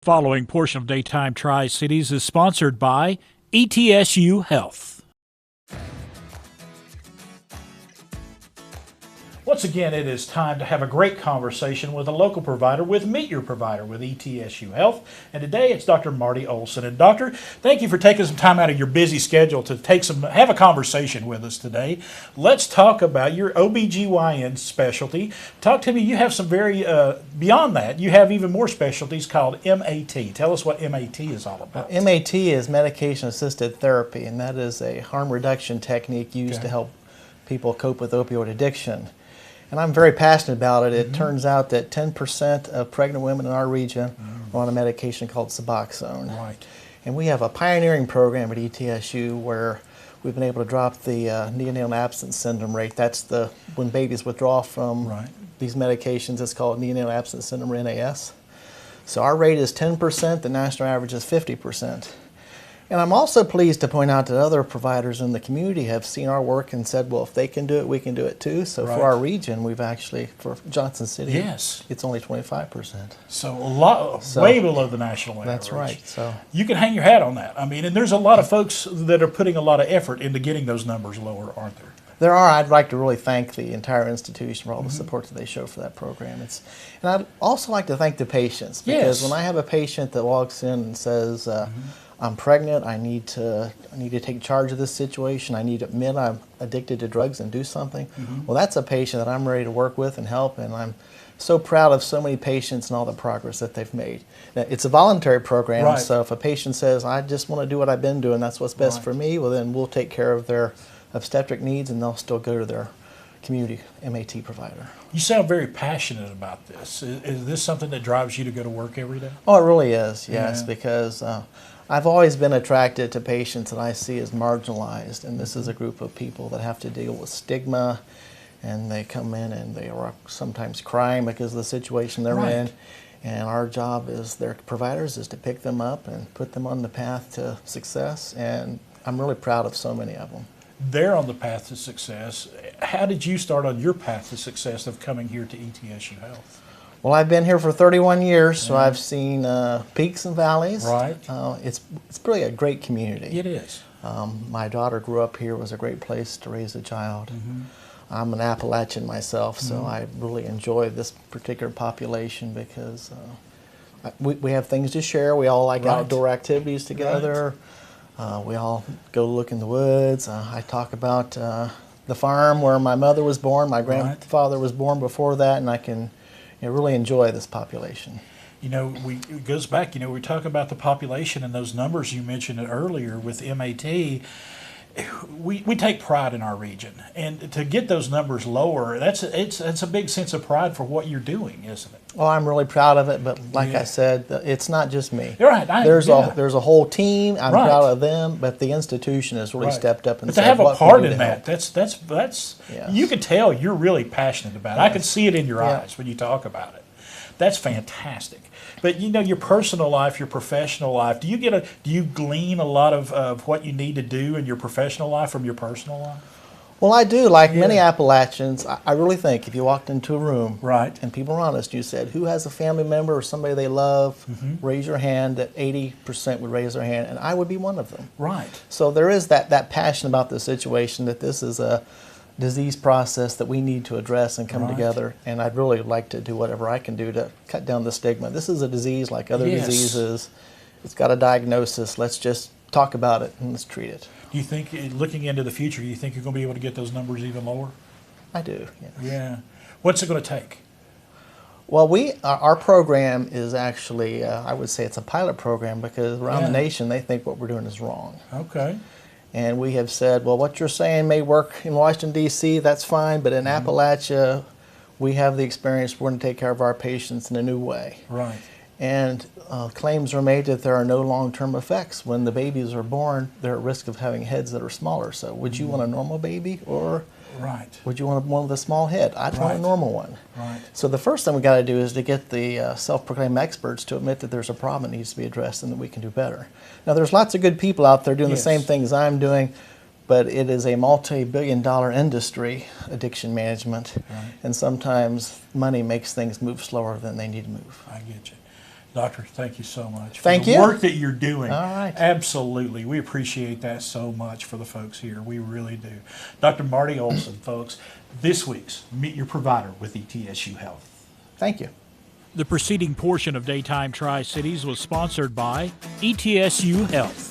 Following portion of Daytime Tri-Cities is sponsored by ETSU Health. Once again, it is time to have a great conversation with a local provider with Meet Your Provider with ETSU Health. And today it's Dr. Marty Olsen. And Doctor, thank you for taking some time out of your busy schedule to have a conversation with us today. Let's talk about your OBGYN specialty. Talk to me, you have some beyond that, you have even more specialties called MAT. Tell us what MAT is all about. MAT is medication-assisted therapy, and that is a harm reduction technique used to help people cope with opioid addiction. And I'm very passionate about it. It turns out that 10% of pregnant women in our region are on a medication called Suboxone. Right. And we have a pioneering program at ETSU where we've been able to drop the Neonatal Abstinence Syndrome rate. That's when babies withdraw from these medications. It's called Neonatal Abstinence Syndrome, or NAS. So our rate is 10%. The national average is 50%. And I'm also pleased to point out that other providers in the community have seen our work and said, well, if they can do it, we can do it too. So for our region, we've actually, for Johnson City, it's only 25%. So way below the national average. That's right. So you can hang your hat on that. I mean, and there's a lot of folks that are putting a lot of effort into getting those numbers lower, aren't there? There are. I'd like to really thank the entire institution for all the support that they show for that program. And I'd also like to thank the patients, because when I have a patient that walks in and says, I'm pregnant, I need to take charge of this situation, I need to admit I'm addicted to drugs and do something, well, that's a patient that I'm ready to work with and help, and I'm so proud of so many patients and all the progress that they've made. Now, it's a voluntary program, so if a patient says, I just want to do what I've been doing, that's what's best for me, well, then we'll take care of their obstetric needs, and they'll still go to their community MAT provider. You sound very passionate about this. Is this something that drives you to go to work every day? Oh, it really is, yes, because I've always been attracted to patients that I see as marginalized, and this is a group of people that have to deal with stigma, and they come in and they are sometimes crying because of the situation they're in, and our job as their providers is to pick them up and put them on the path to success, and I'm really proud of so many of them. They're on the path to success. How did you start on your path to success of coming here to ETSU Health? Well, I've been here for 31 years, so I've seen peaks and valleys. It's really a great community. It is. My daughter grew up here. It was a great place to raise a child. I'm an Appalachian myself, so I really enjoy this particular population because we have things to share. We all like outdoor activities together. We all go look in the woods. I talk about the farm where my mother was born. My grandfather was born before that, and I can really enjoy this population. You know, it goes back, we talk about the population and those numbers you mentioned earlier with MAT. We take pride in our region, and to get those numbers lower, that's a big sense of pride for what you're doing, isn't it? Well, I'm really proud of it, but like I said, it's not just me. You're right. There's a whole team. I'm proud of them, but the institution has really stepped up and said, to have a part in that, that's you can tell you're really passionate about it. I can see it in your eyes when you talk about it. That's fantastic. But your personal life, your professional life, do you glean a lot of what you need to do in your professional life from your personal life? Well, I do. Like many Appalachians, I really think if you walked into a room and people were honest, you said, who has a family member or somebody they love, raise your hand, that 80% would raise their hand, and I would be one of them. So there is that passion about the situation, that this is a disease process that we need to address and come together, and I'd really like to do whatever I can do to cut down the stigma. This is a disease like other diseases. It's got a diagnosis. Let's just talk about it and let's treat it. Do you think, looking into the future, you think you're going to be able to get those numbers even lower? I do, yes. Yeah. What's it going to take? Well, our program is actually, I would say it's a pilot program, because around the nation they think what we're doing is wrong. Okay. And we have said, well, what you're saying may work in Washington, D.C., that's fine, but in Appalachia, we have the experience, we're going to take care of our patients in a new way. And claims are made that there are no long-term effects. When the babies are born, they're at risk of having heads that are smaller. So would you want a normal baby, or would you want one with a small head? I'd want a normal one. So the first thing we got to do is to get the self-proclaimed experts to admit that there's a problem that needs to be addressed and that we can do better. Now, there's lots of good people out there doing the same things I'm doing, but it is a multi-billion-dollar industry, addiction management, and sometimes money makes things move slower than they need to move. I get you. Doctor, thank you so much for Thank the you. work that you're doing. All right. Absolutely. We appreciate that so much for the folks here. We really do. Dr. Marty Olsen, folks, this week's Meet Your Provider with ETSU Health. Thank you. The preceding portion of Daytime Tri-Cities was sponsored by ETSU Health.